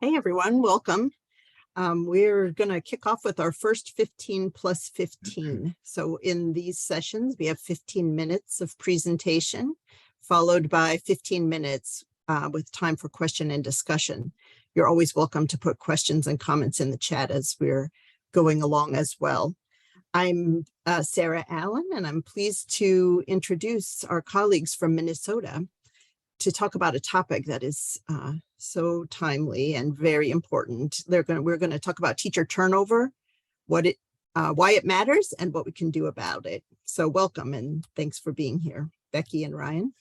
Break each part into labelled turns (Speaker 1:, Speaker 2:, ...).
Speaker 1: Hey everyone, welcome. We're going to kick off with our first 15 plus 15. So in these sessions, we have 15 minutes of presentation, followed by 15 minutes with time for question and discussion. You're always welcome to put questions and comments in the chat as we're going along as well. I'm Sarah Allen, and I'm pleased to introduce our colleagues from Minnesota to talk about a topic that is so timely and very important. We're going to talk about teacher turnover, why it matters, and what we can do about it. So welcome and thanks for being here, Becky and Ryan.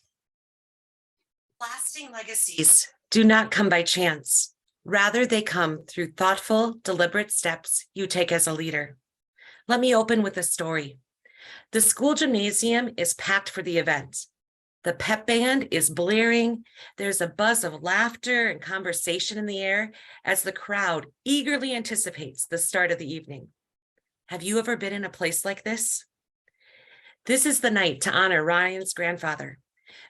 Speaker 2: Lasting legacies do not come by chance. Rather, they come through thoughtful, deliberate steps you take as a leader. Let me open with a story. The school gymnasium is packed for the event. The pep band is blaring. There's a buzz of laughter and conversation in the air as the crowd eagerly anticipates the start of the evening. Have you ever been in a place like this? This is the night to honor Ryan's grandfather.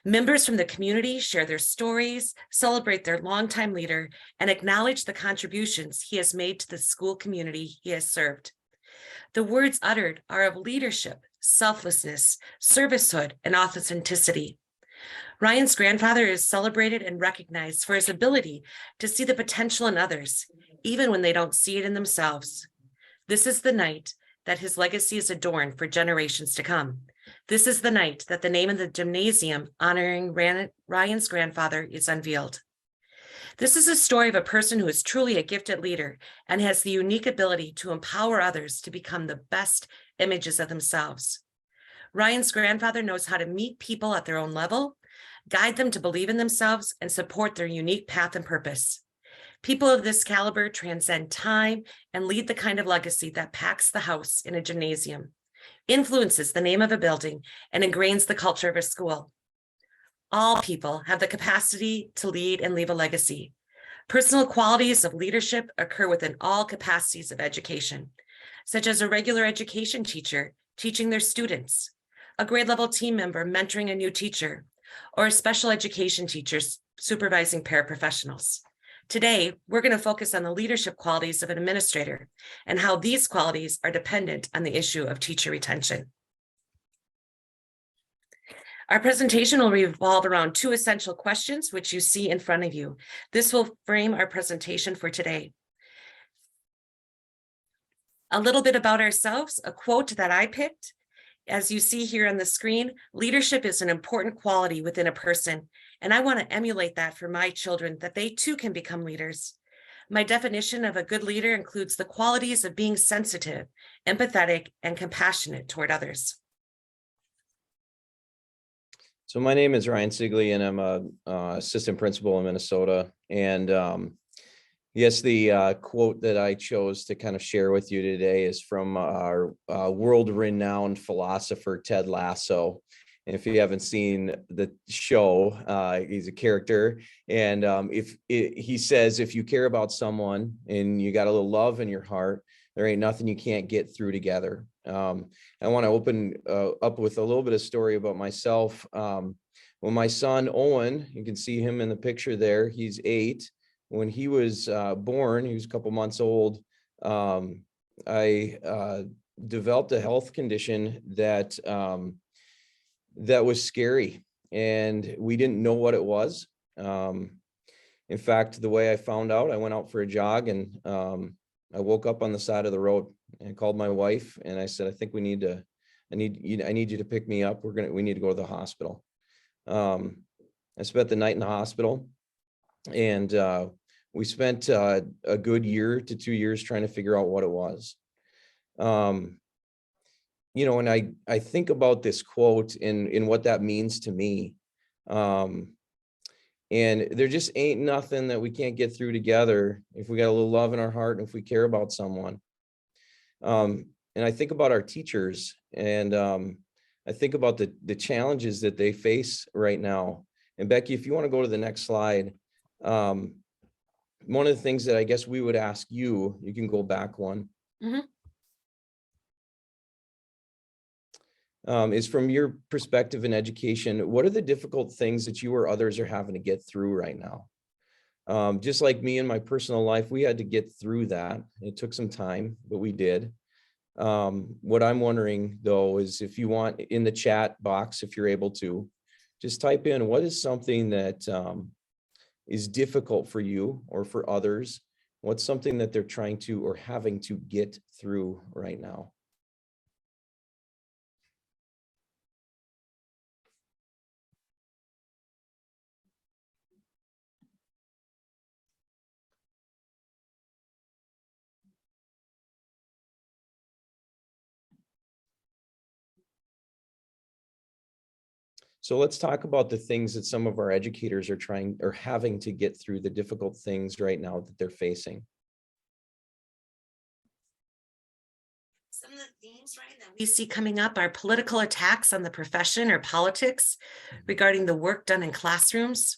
Speaker 2: Members from the community share their stories, celebrate their longtime leader, and acknowledge the contributions he has made to the school community he has served. The words uttered are of leadership, selflessness, servicehood, and authenticity. Ryan's grandfather is celebrated and recognized for his ability to see the potential in others, even when they don't see it in themselves. This is the night that his legacy is adorned for generations to come. This is the night that the name of the gymnasium honoring Ryan's grandfather is unveiled. This is a story of a person who is truly a gifted leader and has the unique ability to empower others to become the best images of themselves. Ryan's grandfather knows how to meet people at their own level, guide them to believe in themselves, and support their unique path and purpose. People of this caliber transcend time and lead the kind of legacy that packs the house in a gymnasium, influences the name of a building, and ingrains the culture of a school. All people have the capacity to lead and leave a legacy. Personal qualities of leadership occur within all capacities of education, such as a regular education teacher teaching their students, a grade level team member mentoring a new teacher, or a special education teacher supervising paraprofessionals. Today, we're going to focus on the leadership qualities of an administrator and how these qualities are dependent on the issue of teacher retention. Our presentation will revolve around two essential questions, which you see in front of you. This will frame our presentation for today. A little bit about ourselves, a quote that I picked. As you see here on the screen, leadership is an important quality within a person, and I want to emulate that for my children, that they too can become leaders. My definition of a good leader includes the qualities of being sensitive, empathetic, and compassionate toward others.
Speaker 3: So my name is Ryan Sigley, and I'm a assistant principal in Minnesota. And yes, the quote that I chose to kind of share with you today is from our world-renowned philosopher, Ted Lasso. And if you haven't seen the show, he's a character. And he says, if you care about someone and you got a little love in your heart, there ain't nothing you can't get through together. I want to open up with a little bit of story about myself. When my son, Owen, you can see him in the picture there, he's 8. When he was born, he was a couple months old. I developed a health condition that was scary, and we didn't know what it was. In fact, the way I found out, I went out for a jog, and I woke up on the side of the road and called my wife, and I said, I need you to pick me up. We need to go to the hospital. I spent the night in the hospital, and we spent a good year to 2 years trying to figure out what it was. And I think about this quote and what that means to me. And there just ain't nothing that we can't get through together if we got a little love in our heart and if we care about someone. And I think about our teachers, and I think about the challenges that they face right now. And Becky, if you want to go to the next slide, one of the things that I guess we would ask you, you can go back one. Mm-hmm. Is from your perspective in education, what are the difficult things that you or others are having to get through right now? Just like me in my personal life, we had to get through that. It took some time, but we did. What I'm wondering though is if you want in the chat box, if you're able to, just type in what is something that is difficult for you or for others. What's something that they're trying to or having to get through right now? So let's talk about the things that some of our educators are trying or having to get through, the difficult things right now that they're facing.
Speaker 2: Some of the themes, right, that we see coming up are political attacks on the profession or politics regarding the work done in classrooms,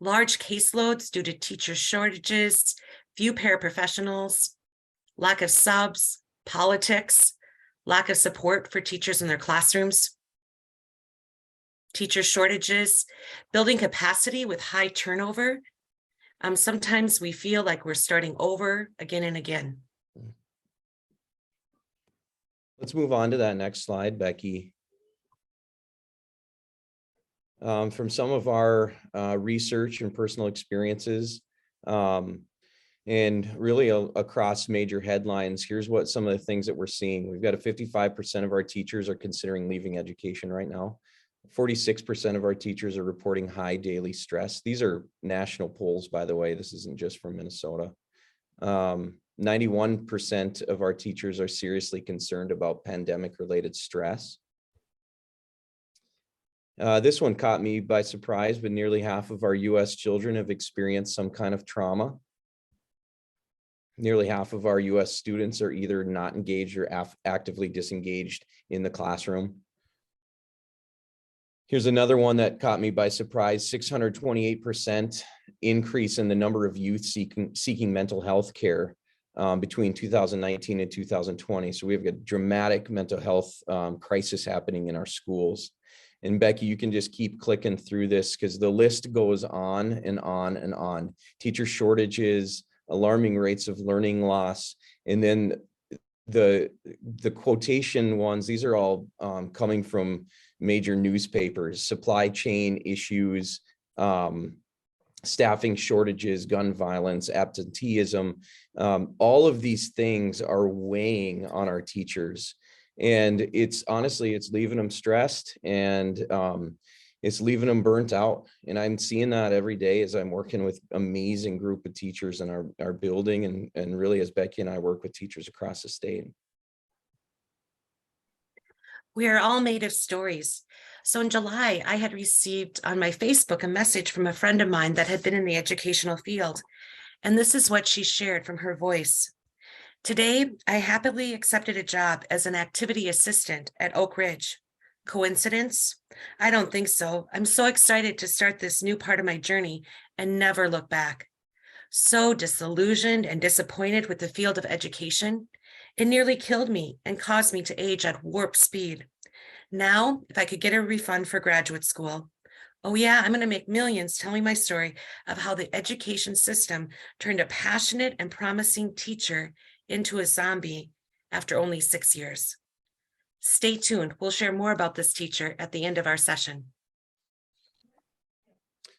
Speaker 2: large caseloads due to teacher shortages, few paraprofessionals, lack of subs, politics, lack of support for teachers in their classrooms, teacher shortages, building capacity with high turnover. Sometimes we feel like we're starting over again and again.
Speaker 3: Let's move on to that next slide, Becky. From some of our research and personal experiences, and really across major headlines, here's what some of the things that we're seeing. We've got a 55% of our teachers are considering leaving education right now. 46% of our teachers are reporting high daily stress. These are national polls, by the way. This isn't just from Minnesota. 91% of our teachers are seriously concerned about pandemic-related stress. This one caught me by surprise, but nearly half of our US children have experienced some kind of trauma. Nearly half of our US students are either not engaged or actively disengaged in the classroom. Here's another one that caught me by surprise, 628% increase in the number of youth seeking mental health care between 2019 and 2020. So we have a dramatic mental health crisis happening in our schools. And Becky, you can just keep clicking through this because the list goes on and on and on. Teacher shortages, alarming rates of learning loss, and then the quotation ones, these are all coming from major newspapers: supply chain issues, staffing shortages, gun violence, absenteeism. All of these things are weighing on our teachers. And it's honestly, it's leaving them stressed, and it's leaving them burnt out. And I'm seeing that every day as I'm working with amazing group of teachers in our building, and really as Becky and I work with teachers across the state.
Speaker 2: We are all made of stories. So in July, I had received on my Facebook a message from a friend of mine that had been in the educational field. And this is what she shared from her voice. Today, I happily accepted a job as an activity assistant at Oak Ridge. Coincidence? I don't think so. I'm so excited to start this new part of my journey and never look back. So disillusioned and disappointed with the field of education, it nearly killed me and caused me to age at warp speed. Now, if I could get a refund for graduate school, oh yeah, I'm going to make millions telling my story of how the education system turned a passionate and promising teacher into a zombie after only 6 years. Stay tuned. We'll share more about this teacher at the end of our session.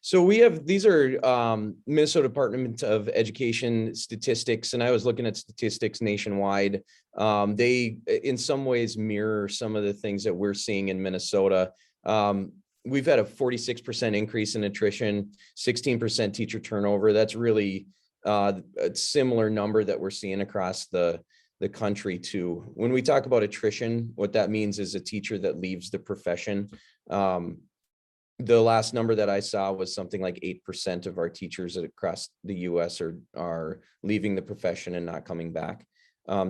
Speaker 3: So we have, these are Minnesota Department of Education statistics, and I was looking at statistics nationwide. They in some ways mirror some of the things that we're seeing in Minnesota. We've had a 46% increase in attrition, 16% teacher turnover. That's really a similar number that we're seeing across the country too. When we talk about attrition, what that means is a teacher that leaves the profession. The last number that I saw was something like 8% of our teachers across the US are leaving the profession and not coming back.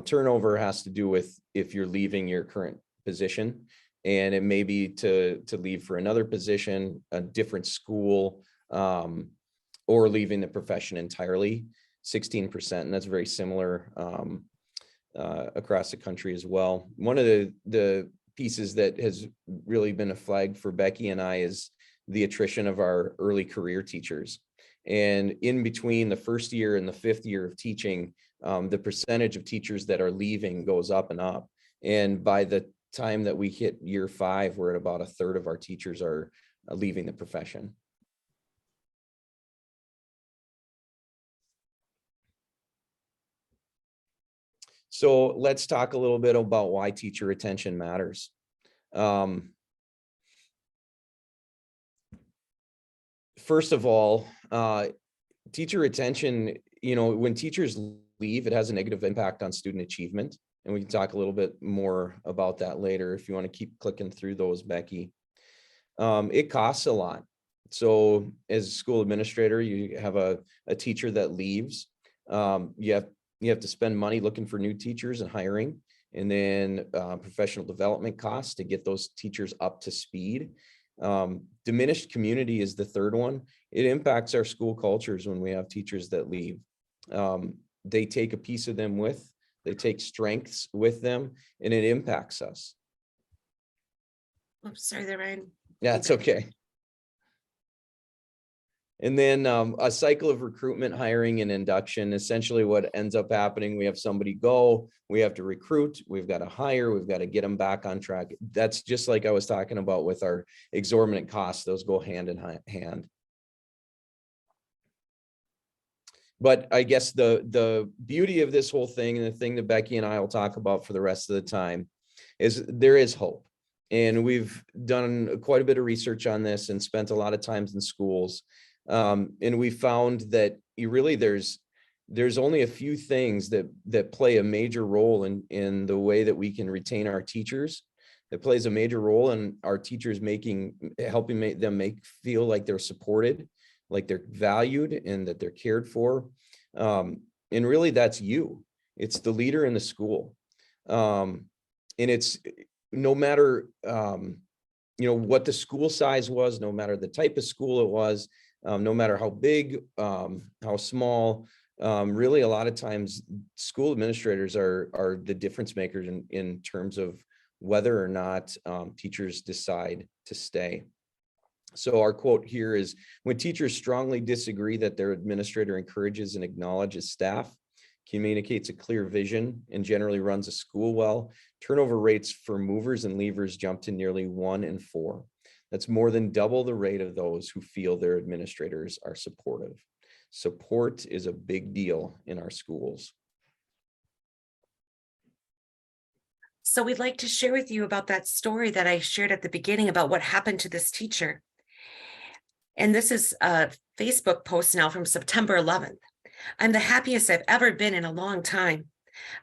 Speaker 3: Turnover has to do with if you're leaving your current position, and it may be to leave for another position, a different school, or leaving the profession entirely, 16%, and that's very similar across the country as well. One of the pieces that has really been a flag for Becky and I is the attrition of our early career teachers. And in between the first year and the fifth year of teaching, the percentage of teachers that are leaving goes up and up. And by the time that we hit year 5, we're at about a third of our teachers are leaving the profession. So let's talk a little bit about why teacher retention matters. First of all, teacher retention, when teachers leave, it has a negative impact on student achievement. And we can talk a little bit more about that later if you want to keep clicking through those, Becky. It costs a lot. So as a school administrator, you have a teacher that leaves. You have to spend money looking for new teachers and hiring, and then professional development costs to get those teachers up to speed. Diminished community is the third one. It impacts our school cultures when we have teachers that leave. They take a piece of them they take strengths with them, and it impacts us.
Speaker 2: Oops, sorry there, Ryan.
Speaker 3: Yeah, it's okay. And then a cycle of recruitment, hiring, and induction. Essentially what ends up happening, we have somebody go, we have to recruit, we've got to hire, we've got to get them back on track. That's just like I was talking about with our exorbitant costs. Those go hand in hand. But I guess the beauty of this whole thing, and the thing that Becky and I will talk about for the rest of the time, is there is hope. And we've done quite a bit of research on this and spent a lot of times in schools. And we found that there's only a few things that play a major role in the way that we can retain our teachers. That plays a major role in our teachers helping make them feel like they're supported, like they're valued, and that they're cared for. And really, that's you. It's the leader in the school. And it's no matter what the school size was, no matter the type of school it was, no matter how big, how small, really a lot of times school administrators are the difference makers in terms of whether or not teachers decide to stay. So our quote here is, when teachers strongly disagree that their administrator encourages and acknowledges staff, communicates a clear vision, and generally runs a school well, turnover rates for movers and leavers jump to nearly 1 in 4. That's more than double the rate of those who feel their administrators are supportive. Support is a big deal in our schools.
Speaker 2: So we'd like to share with you about that story that I shared at the beginning about what happened to this teacher. And this is a Facebook post now from September 11th. I'm the happiest I've ever been in a long time.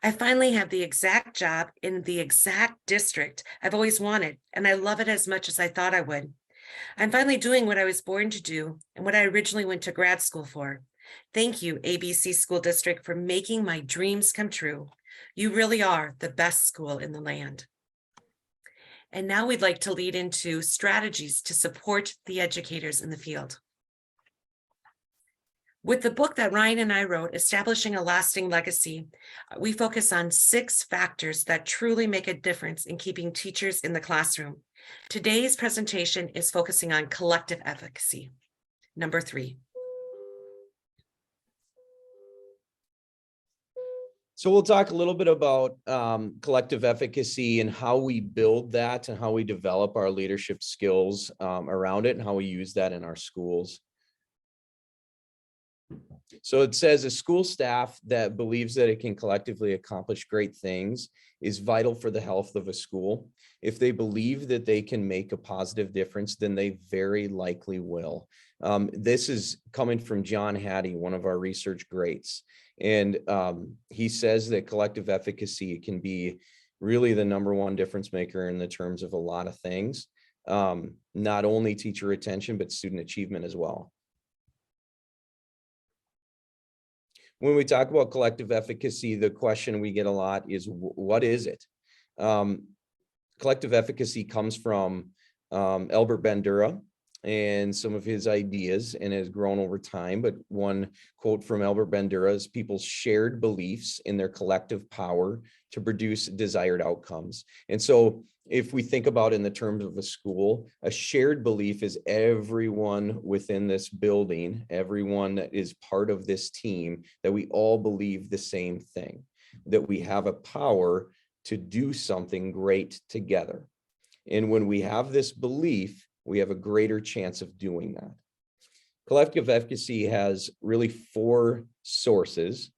Speaker 2: I finally have the exact job in the exact district I've always wanted, and I love it as much as I thought I would. I'm finally doing what I was born to do and what I originally went to grad school for. Thank you, ABC School District, for making my dreams come true. You really are the best school in the land. And now we'd like to lead into strategies to support the educators in the field. With the book that Ryan and I wrote, Establishing a Lasting Legacy, we focus on 6 factors that truly make a difference in keeping teachers in the classroom. Today's presentation is focusing on collective efficacy. Number 3.
Speaker 3: So we'll talk a little bit about collective efficacy and how we build that and how we develop our leadership skills around it and how we use that in our schools. So it says a school staff that believes that it can collectively accomplish great things is vital for the health of a school. If they believe that they can make a positive difference, then they very likely will. This is coming from John Hattie, one of our research greats. And he says that collective efficacy can be really the #1 difference maker in the terms of a lot of things, not only teacher retention, but student achievement as well. When we talk about collective efficacy, the question we get a lot is, what is it? Collective efficacy comes from Albert Bandura, and some of his ideas, and has grown over time. But one quote from Albert Bandura is people's shared beliefs in their collective power to produce desired outcomes. And so if we think about in the terms of a school, a shared belief is everyone within this building, everyone that is part of this team, that we all believe the same thing, that we have a power to do something great together. And when we have this belief, we have a greater chance of doing that. Collective efficacy has really 4 sources.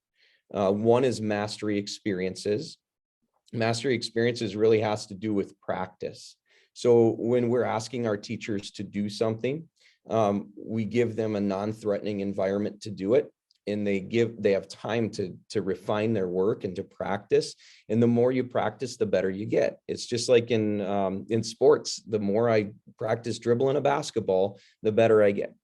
Speaker 3: One is mastery experiences. Mastery experiences really has to do with practice. So when we're asking our teachers to do something, we give them a non-threatening environment to do it, and they have time to refine their work and to practice. And the more you practice, the better you get. It's just like in sports. The more I practice dribbling a basketball, the better I get.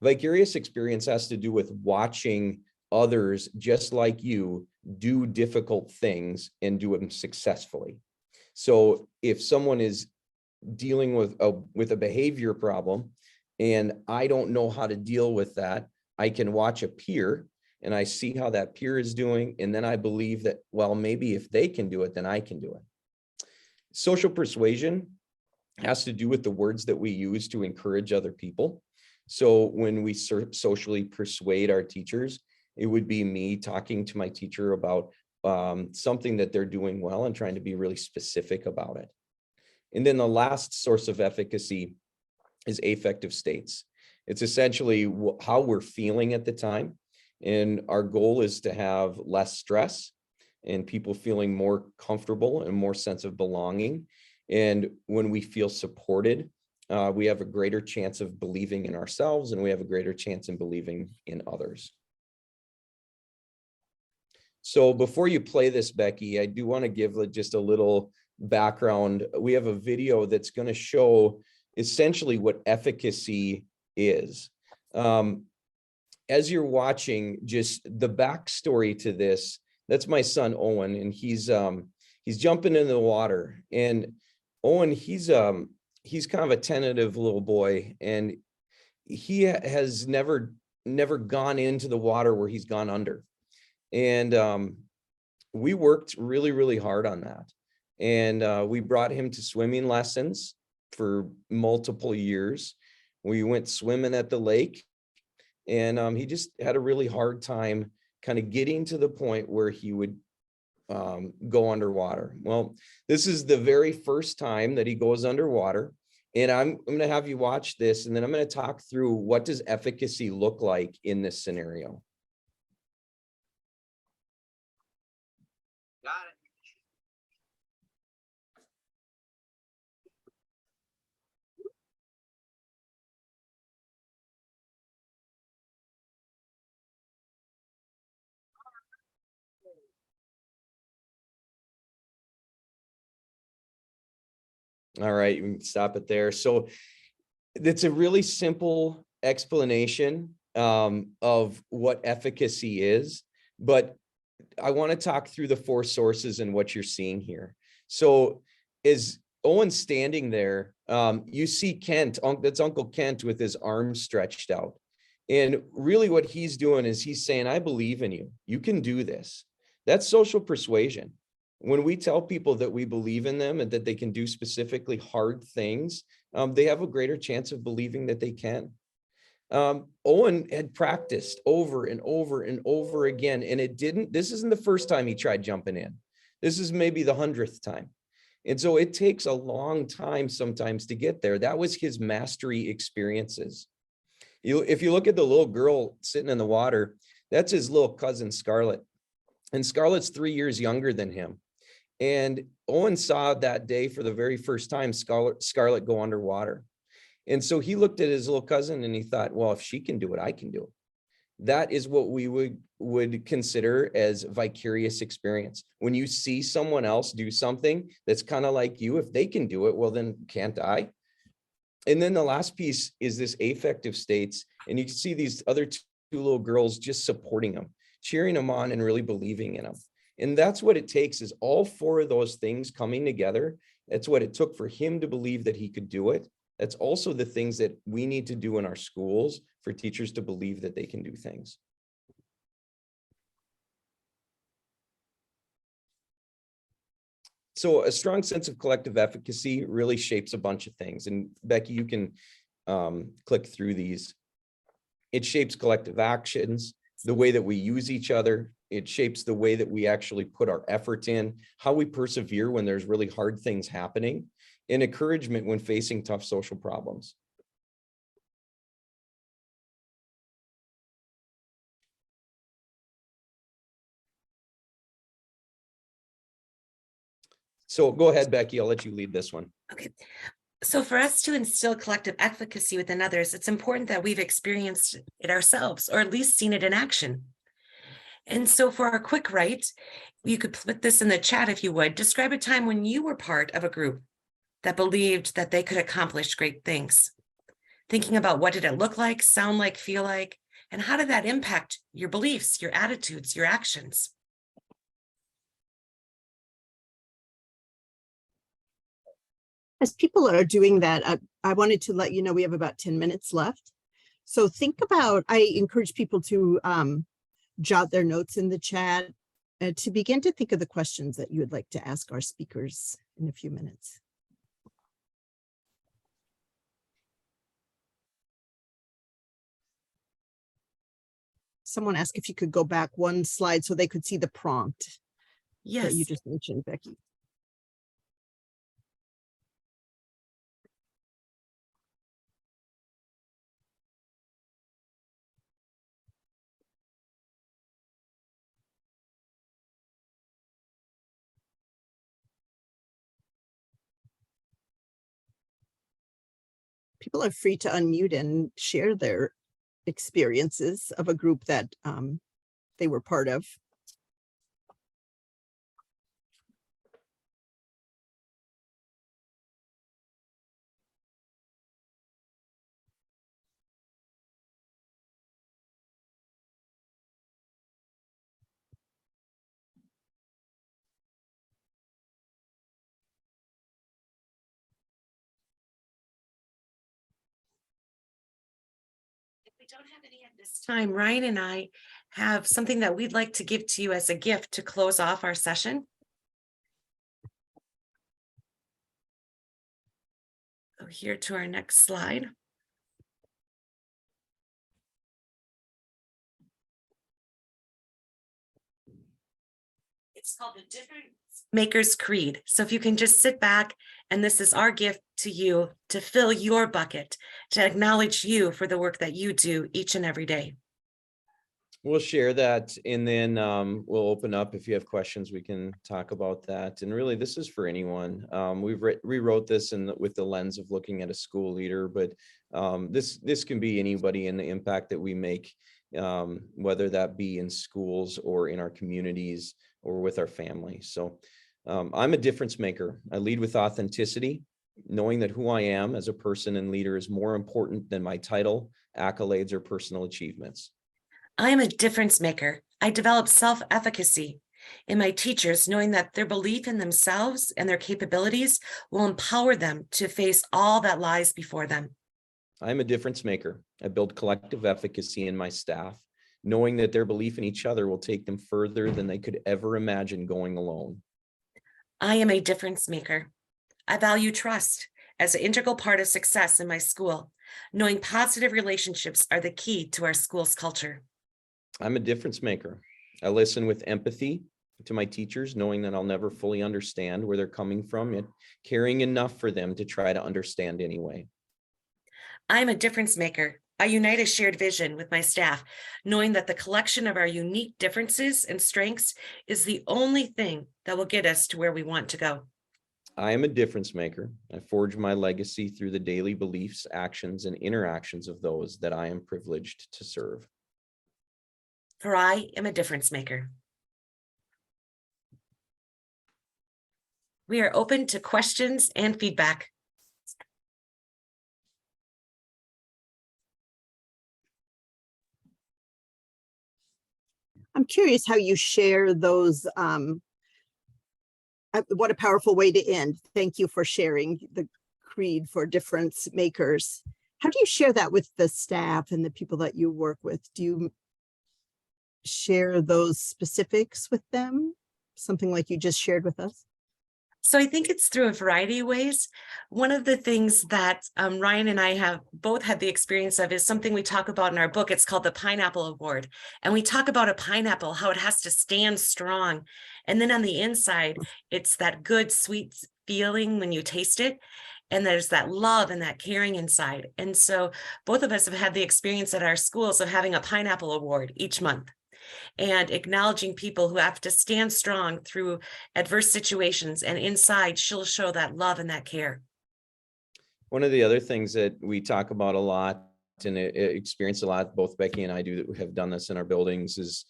Speaker 3: Vicarious experience has to do with watching others just like you do difficult things and do them successfully. So if someone is dealing with a behavior problem and I don't know how to deal with that, I can watch a peer and I see how that peer is doing, and then I believe that, well, maybe if they can do it, then I can do it. Social persuasion has to do with the words that we use to encourage other people. So when we socially persuade our teachers, it would be me talking to my teacher about something that they're doing well and trying to be really specific about it. And then the last source of efficacy is affective states. It's essentially how we're feeling at the time. And our goal is to have less stress and people feeling more comfortable and more sense of belonging. And when we feel supported, we have a greater chance of believing in ourselves, and we have a greater chance in believing in others. So before you play this, Becky, I do want to give just a little background. We have a video that's going to show essentially what efficacy is. As you're watching, just the backstory to this, that's my son, Owen, and he's jumping into the water. And Owen, he's kind of a tentative little boy, and he has never gone into the water where he's gone under. And we worked really, really hard on that. And we brought him to swimming lessons for multiple years. We went swimming at the lake, and he just had a really hard time kind of getting to the point where he would go underwater. Well, this is the very first time that he goes underwater. And I'm going to have you watch this, and then I'm going to talk through what does efficacy look like in this scenario.
Speaker 4: Got
Speaker 3: it. All right, you can stop it there. So it's a really simple explanation of what efficacy is, but I want to talk through the 4 sources and what you're seeing here. So is Owen standing there? You see Kent, that's Uncle Kent with his arms stretched out. And really what he's doing is he's saying, I believe in you. You can do this. That's social persuasion. When we tell people that we believe in them and that they can do specifically hard things, they have a greater chance of believing that they can. Owen had practiced over and over and over again, and this isn't the first time he tried jumping in. This is maybe the 100th time. And so it takes a long time sometimes to get there. That was his mastery experiences. If you look at the little girl sitting in the water, that's his little cousin, Scarlett. And Scarlett's 3 years younger than him. And Owen saw that day for the very first time Scarlett go underwater. And so he looked at his little cousin and he thought, well, if she can do it, I can do it. That is what we would consider as vicarious experience. When you see someone else do something that's kind of like you, if they can do it, well, then can't I? And then the last piece is this affective states. And you can see these other 2 little girls just supporting them, cheering them on and really believing in them. And that's what it takes, is all 4 of those things coming together. That's what it took for him to believe that he could do it. That's also the things that we need to do in our schools for teachers to believe that they can do things. So a strong sense of collective efficacy really shapes a bunch of things. And Becky, you can click through these. It shapes collective actions, the way that we use each other. It shapes the way that we actually put our effort in, how we persevere when there's really hard things happening, and encouragement when facing tough social problems. So go ahead, Becky, I'll let you lead this one.
Speaker 2: Okay. So for us to instill collective efficacy within others, it's important that we've experienced it ourselves, or at least seen it in action. And so for our quick write, you could put this in the chat if you would. Describe a time when you were part of a group that believed that they could accomplish great things. Thinking about what did it look like, sound like, feel like, and how did that impact your beliefs, your attitudes, your actions?
Speaker 1: As people are doing that, I wanted to let you know we have about 10 minutes left. So think about, I encourage people to jot their notes in the chat to begin to think of the questions that you would like to ask our speakers in a few minutes. Someone asked if you could go back one slide so they could see the prompt that you
Speaker 2: Yes.
Speaker 1: just mentioned, Becky. People are free to unmute and share their experiences of a group that they were part of.
Speaker 2: If we don't have any at this time, Ryan and I have something that we'd like to give to you as a gift to close off our session. Go here to our next slide. It's called the Difference Maker's Creed. So if you can just sit back, and this is our gift to you to fill your bucket, to acknowledge you for the work that you do each and every day.
Speaker 3: We'll share that, and then we'll open up. If you have questions, we can talk about that. And really, this is for anyone. We've rewrote this with the lens of looking at a school leader, but this can be anybody in the impact that we make, whether that be in schools or in our communities or with our family. So I'm a difference maker. I lead with authenticity, knowing that who I am as a person and leader is more important than my title, accolades, or personal achievements.
Speaker 2: I am a difference maker. I develop self-efficacy in my teachers, knowing that their belief in themselves and their capabilities will empower them to face all that lies before them.
Speaker 3: I'm a difference maker. I build collective efficacy in my staff, knowing that their belief in each other will take them further than they could ever imagine going alone.
Speaker 2: I am a difference maker. I value trust as an integral part of success in my school, knowing positive relationships are the key to our school's culture.
Speaker 3: I'm a difference maker. I listen with empathy to my teachers, knowing that I'll never fully understand where they're coming from, yet caring enough for them to try to understand anyway.
Speaker 2: I'm a difference maker. I unite a shared vision with my staff, knowing that the collection of our unique differences and strengths is the only thing that will get us to where we want to go.
Speaker 3: I am a difference maker. I forge my legacy through the daily beliefs, actions, and interactions of those that I am privileged to serve.
Speaker 2: For I am a difference maker. We are open to questions and feedback.
Speaker 1: I'm curious how you share those. What a powerful way to end. Thank you for sharing the creed for difference makers. How do you share that with the staff and the people that you work with? Do you share those specifics with them? Something like you just shared with us?
Speaker 2: So I think it's through a variety of ways. One of the things that Ryan and I have both had the experience of is something we talk about in our book. It's called the Pineapple Award. And we talk about a pineapple, how it has to stand strong. And then on the inside, it's that good, sweet feeling when you taste it. And there's that love and that caring inside. And so both of us have had the experience at our schools of having a pineapple award each month, and acknowledging people who have to stand strong through adverse situations, and inside she'll show that love and that care.
Speaker 3: One of the other things that we talk about a lot and experience a lot, both Becky and I have done this in our buildings, is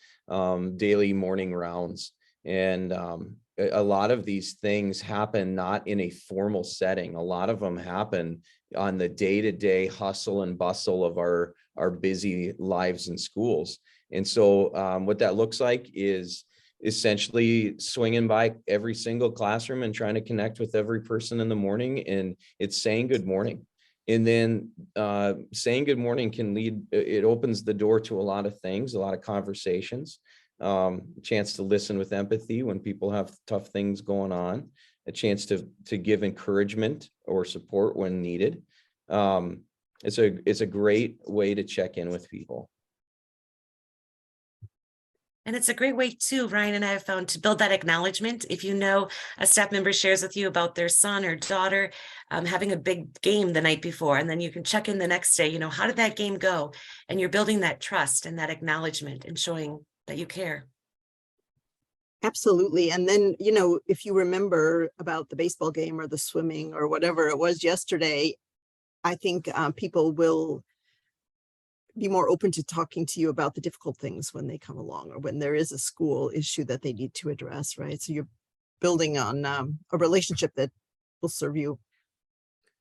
Speaker 3: daily morning rounds. And a lot of these things happen not in a formal setting. A lot of them happen on the day-to-day hustle and bustle of our busy lives in schools. And so what that looks like is essentially swinging by every single classroom and trying to connect with every person in the morning. And it's saying good morning. And then saying good morning can lead, it opens the door to a lot of things, a lot of conversations, chance to listen with empathy when people have tough things going on, a chance to give encouragement or support when needed. It's a great way to check in with people.
Speaker 2: And it's a great way too, Ryan and I have found, to build that acknowledgement. If you know a staff member shares with you about their son or daughter having a big game the night before, and then you can check in the next day, how did that game go? And you're building that trust and that acknowledgement and showing that you care.
Speaker 1: Absolutely. And then, if you remember about the baseball game or the swimming or whatever it was yesterday, I think people will be more open to talking to you about the difficult things when they come along, or when there is a school issue that they need to address, right? So you're building on a relationship that will serve you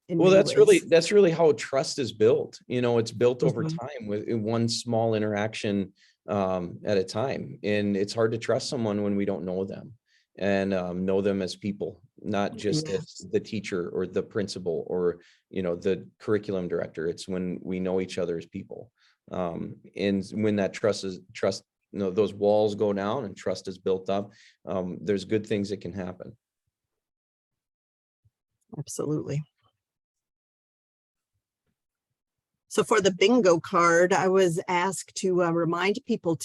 Speaker 1: in
Speaker 3: Well,
Speaker 1: many ways.
Speaker 3: that's really how trust is built. It's built over
Speaker 1: Mhm.
Speaker 3: time with one small interaction at a time. And it's hard to trust someone when we don't know them and know them as people, not just as
Speaker 1: Yes.
Speaker 3: the teacher or the principal or, the curriculum director. It's when we know each other as people. And when that trust, those walls go down and trust is built up, there's good things that can happen.
Speaker 1: Absolutely. So for the bingo card, I was asked to remind people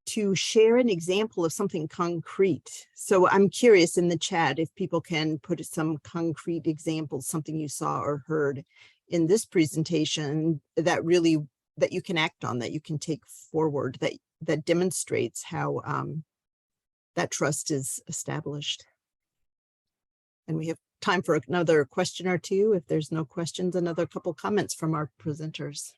Speaker 1: to share an example of something concrete. So I'm curious in the chat if people can put some concrete examples, something you saw or heard in this presentation that you can act on, that you can take forward, that demonstrates how that trust is established. And we have time for another question or two. If there's no questions, another couple comments from our presenters.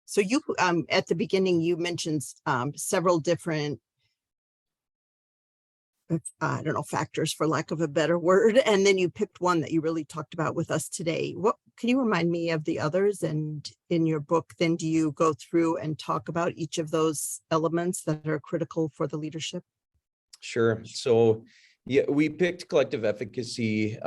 Speaker 1: So you, at the beginning, you mentioned several different, I don't know, factors for lack of a better word. And then you picked one that you really talked about with us today. Can you remind me of the others? And in your book, then do you go through and talk about each of those elements that are critical for the leadership?
Speaker 3: Sure. So yeah, we picked collective efficacy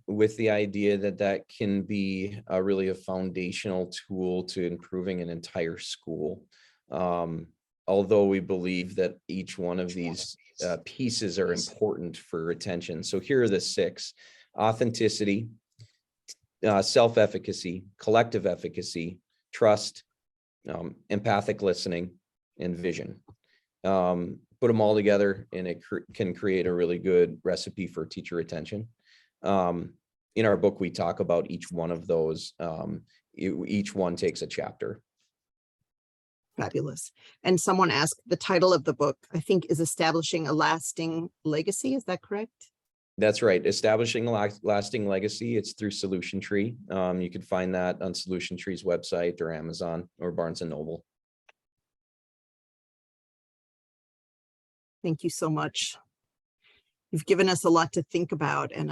Speaker 3: with the idea that can be really a foundational tool to improving an entire school. Although we believe that each one of these pieces are important for retention. So here are the 6: authenticity, self-efficacy, collective efficacy, trust, empathic listening, and vision. Put them all together and it can create a really good recipe for teacher retention. In our book, we talk about each one of those. Each one takes a chapter.
Speaker 1: Fabulous. And someone asked, the title of the book, I think, is Establishing a Lasting Legacy. Is that correct?
Speaker 3: That's right. Establishing a lasting legacy. It's through Solution Tree. You can find that on Solution Tree's website or Amazon or Barnes and Noble.
Speaker 1: Thank you so much. You've given us a lot to think about. And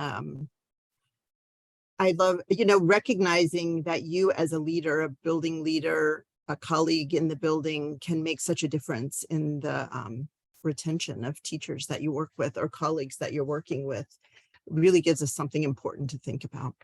Speaker 1: I love, recognizing that you as a leader, a building leader, a colleague in the building can make such a difference in the retention of teachers that you work with or colleagues that you're working with, really gives us something important to think about.